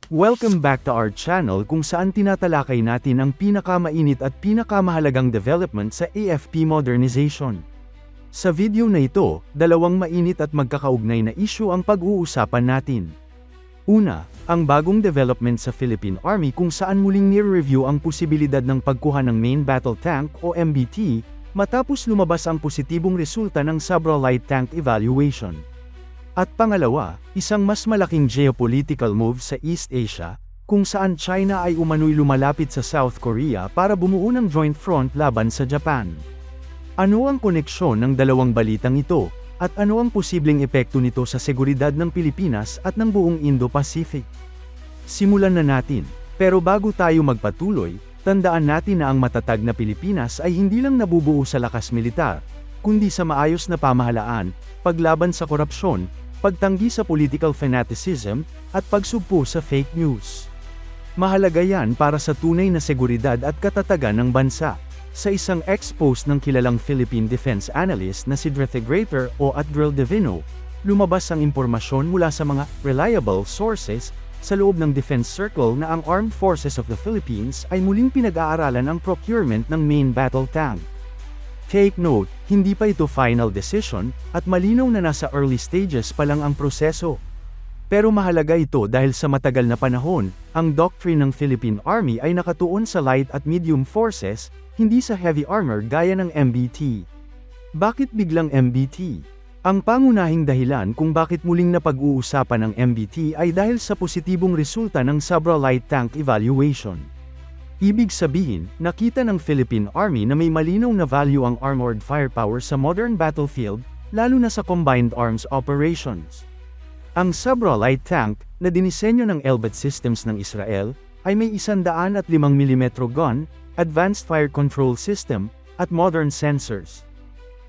Welcome back to our channel kung saan tinatalakay natin ang pinakamainit at pinakamahalagang development sa AFP modernization. Sa video na ito, dalawang mainit at magkakaugnay na issue ang pag-uusapan natin. Una, ang bagong development sa Philippine Army kung saan muling nire-review ang posibilidad ng pagkuha ng Main Battle Tank o MBT, matapos lumabas ang positibong resulta ng Sabra Light Tank Evaluation. At pangalawa, isang mas malaking geopolitical move sa East Asia, kung saan China ay umano'y lumalapit sa South Korea para bumuo ng joint front laban sa Japan. Ano ang koneksyon ng dalawang balitang ito, at ano ang posibleng epekto nito sa seguridad ng Pilipinas at ng buong Indo-Pacific? Simulan na natin, pero bago tayo magpatuloy, tandaan natin na ang matatag na Pilipinas ay hindi lang nabubuo sa lakas militar, kundi sa maayos na pamahalaan, paglaban sa korupsyon, pagtanggi sa political fanaticism, at pagsugpo sa fake news. Mahalaga yan para sa tunay na seguridad at katatagan ng bansa. Sa isang ex-post ng kilalang Philippine defense analyst na si Drethe Grater o Adriel Divino, lumabas ang impormasyon mula sa mga reliable sources sa loob ng defense circle na ang Armed Forces of the Philippines ay muling pinag-aaralan ang procurement ng main battle tank. Take note, hindi pa ito final decision, at malinaw na nasa early stages pa lang ang proseso. Pero mahalaga ito dahil sa matagal na panahon, ang doctrine ng Philippine Army ay nakatuon sa light at medium forces, hindi sa heavy armor gaya ng MBT. Bakit biglang MBT? Ang pangunahing dahilan kung bakit muling napag-uusapan ang MBT ay dahil sa positibong resulta ng Sabra Light Tank Evaluation. Ibig sabihin, nakita ng Philippine Army na may malinaw na value ang armored firepower sa modern battlefield, lalo na sa combined arms operations. Ang Sabra Light Tank, na dinisenyo ng Elbit Systems ng Israel, ay may 105 mm gun, advanced fire control system, at modern sensors.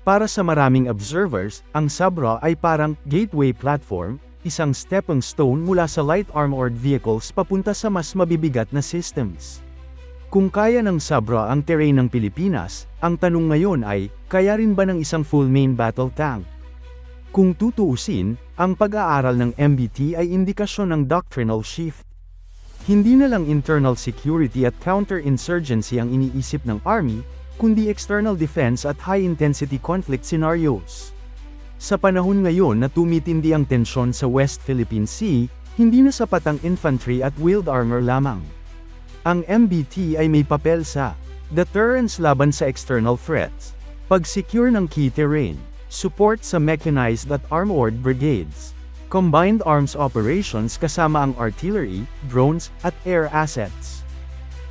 Para sa maraming observers, ang Sabra ay parang gateway platform, isang stepping stone mula sa light armored vehicles papunta sa mas mabibigat na systems. Kung kaya ng Sabra ang terrain ng Pilipinas, ang tanong ngayon ay, kaya rin ba ng isang full main battle tank? Kung tutuusin, ang pag-aaral ng MBT ay indikasyon ng doctrinal shift. Hindi na lang internal security at counterinsurgency ang iniisip ng Army, kundi external defense at high-intensity conflict scenarios. Sa panahon ngayon na tumitindi ang tensyon sa West Philippine Sea, hindi na sapat ang infantry at wheeled armor lamang. Ang MBT ay may papel sa deterrence laban sa external threats, pag-secure ng key terrain, support sa mechanized at armored brigades, combined arms operations kasama ang artillery, drones, at air assets.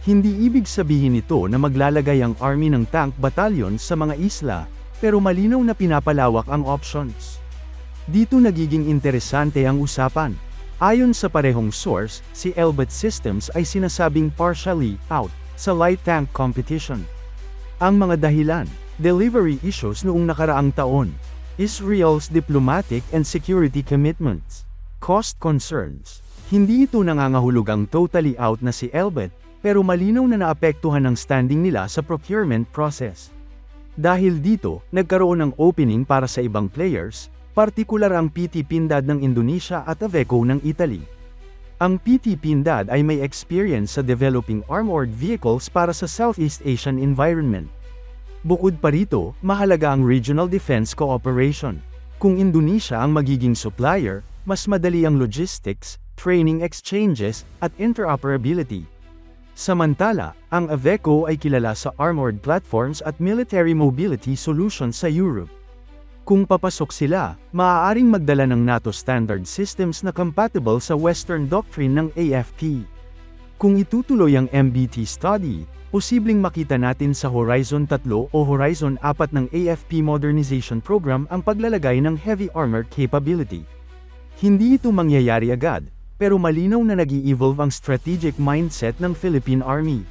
Hindi ibig sabihin ito na maglalagay ang Army ng tank battalions sa mga isla, pero malinaw na pinapalawak ang options. Dito nagiging interesante ang usapan. Ayon sa parehong source, si Elbit Systems ay sinasabing partially out sa light tank competition. Ang mga dahilan, delivery issues noong nakaraang taon, Israel's diplomatic and security commitments, cost concerns. Hindi ito nangangahulugang totally out na si Elbit, pero malinaw na naapektuhan ang standing nila sa procurement process. Dahil dito, nagkaroon ng opening para sa ibang players, partikular ang PT Pindad ng Indonesia at Aveco ng Italy. Ang PT Pindad ay may experience sa developing armored vehicles para sa Southeast Asian environment. Bukod pa rito, mahalaga ang regional defense cooperation. Kung Indonesia ang magiging supplier, mas madali ang logistics, training exchanges, at interoperability. Samantala, ang Aveco ay kilala sa armored platforms at military mobility solutions sa Europe. Kung papasok sila, maaaring magdala ng NATO standard systems na compatible sa Western doctrine ng AFP. Kung itutuloy ang MBT study, posibleng makita natin sa Horizon 3 o Horizon 4 ng AFP Modernization Program ang paglalagay ng heavy armor capability. Hindi ito mangyayari agad, pero malinaw na nag-i-evolve ang strategic mindset ng Philippine Army.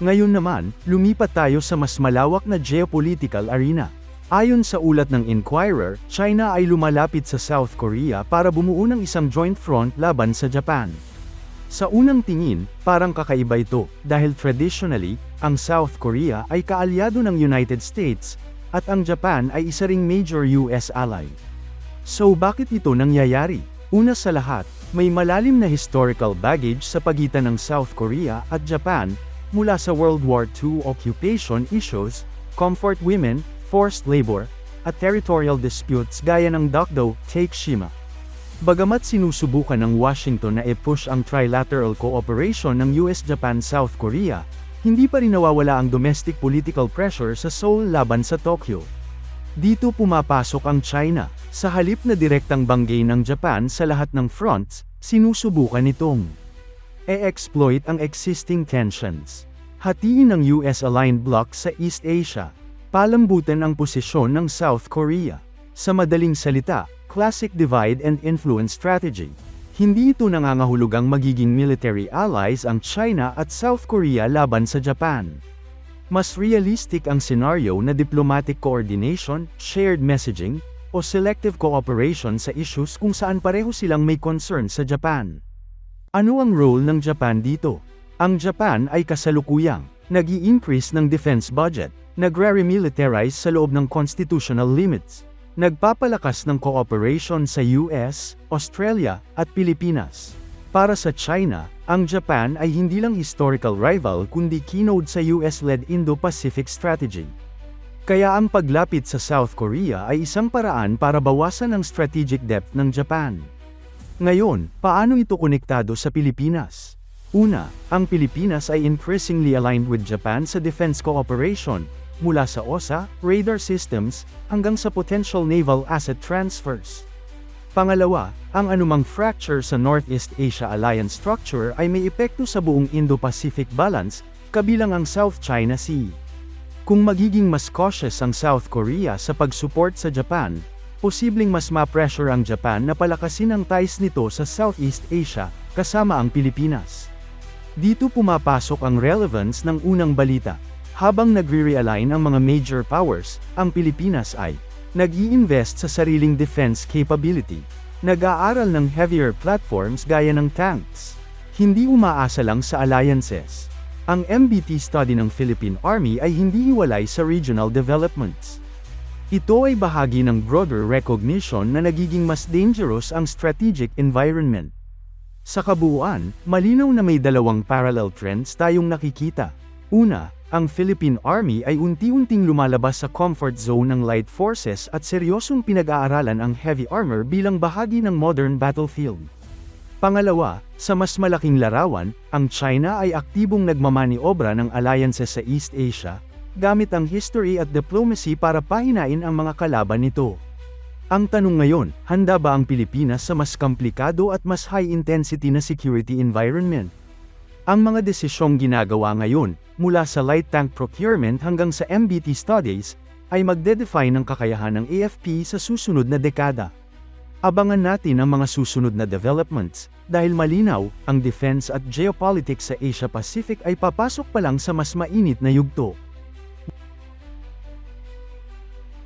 Ngayon naman, lumipat tayo sa mas malawak na geopolitical arena. Ayon sa ulat ng Inquirer, China ay lumalapit sa South Korea para bumuo ng isang joint front laban sa Japan. Sa unang tingin, parang kakaiba ito, dahil traditionally, ang South Korea ay kaalyado ng United States, at ang Japan ay isa ring major US ally. So bakit ito nangyayari? Una sa lahat, may malalim na historical baggage sa pagitan ng South Korea at Japan, mula sa World War II occupation issues, comfort women, forced labor, at territorial disputes gaya ng Dokdo Takeshima. Bagamat sinusubukan ng Washington na i-push ang trilateral cooperation ng US, Japan, South Korea, hindi pa rin nawawala ang domestic political pressure sa Seoul laban sa Tokyo. Dito pumapasok ang China. Sa halip na direktang banggay ng Japan sa lahat ng fronts, sinusubukan nitong e-exploit ang existing tensions. Hatiin ang US-aligned bloc sa East Asia. Palambutan ang posisyon ng South Korea. Sa madaling salita, classic divide and influence strategy. Hindi ito nangangahulugang magiging military allies ang China at South Korea laban sa Japan. Mas realistic ang senaryo na diplomatic coordination, shared messaging, o selective cooperation sa issues kung saan pareho silang may concern sa Japan. Ano ang role ng Japan dito? Ang Japan ay kasalukuyang nag-i-increase ng defense budget, nagre-remilitarize sa loob ng constitutional limits, nagpapalakas ng cooperation sa US, Australia, at Pilipinas. Para sa China, ang Japan ay hindi lang historical rival kundi kinode sa US-led Indo-Pacific strategy. Kaya ang paglapit sa South Korea ay isang paraan para bawasan ang strategic depth ng Japan. Ngayon, paano ito konektado sa Pilipinas? Una, ang Pilipinas ay increasingly aligned with Japan sa defense cooperation, mula sa OSA, radar systems, hanggang sa potential naval asset transfers. Pangalawa, ang anumang fracture sa Northeast Asia Alliance structure ay may epekto sa buong Indo-Pacific balance, kabilang ang South China Sea. Kung magiging mas cautious ang South Korea sa pag-support sa Japan, posibleng mas ma-pressure ang Japan na palakasin ang ties nito sa Southeast Asia, kasama ang Pilipinas. Dito pumapasok ang relevance ng unang balita. Habang nagre-realign ang mga major powers, ang Pilipinas ay nag-i-invest sa sariling defense capability, nag-aaral ng heavier platforms gaya ng tanks. Hindi umaasa lang sa alliances. Ang MBT study ng Philippine Army ay hindi hiwalay sa regional developments. Ito ay bahagi ng broader recognition na nagiging mas dangerous ang strategic environment. Sa kabuuan, malinaw na may dalawang parallel trends tayong nakikita. Una, ang Philippine Army ay unti-unting lumalabas sa comfort zone ng light forces at seryosong pinag-aaralan ang heavy armor bilang bahagi ng modern battlefield. Pangalawa, sa mas malaking larawan, ang China ay aktibong nagmamaniobra ng alliances sa East Asia, gamit ang history at diplomacy para pahinain ang mga kalaban nito. Ang tanong ngayon, handa ba ang Pilipinas sa mas komplikado at mas high-intensity na security environment? Ang mga desisyong ginagawa ngayon, mula sa light tank procurement hanggang sa MBT studies, ay magde-define ng kakayahan ng AFP sa susunod na dekada. Abangan natin ang mga susunod na developments, dahil malinaw, ang defense at geopolitics sa Asia Pacific ay papasok pa lang sa mas mainit na yugto.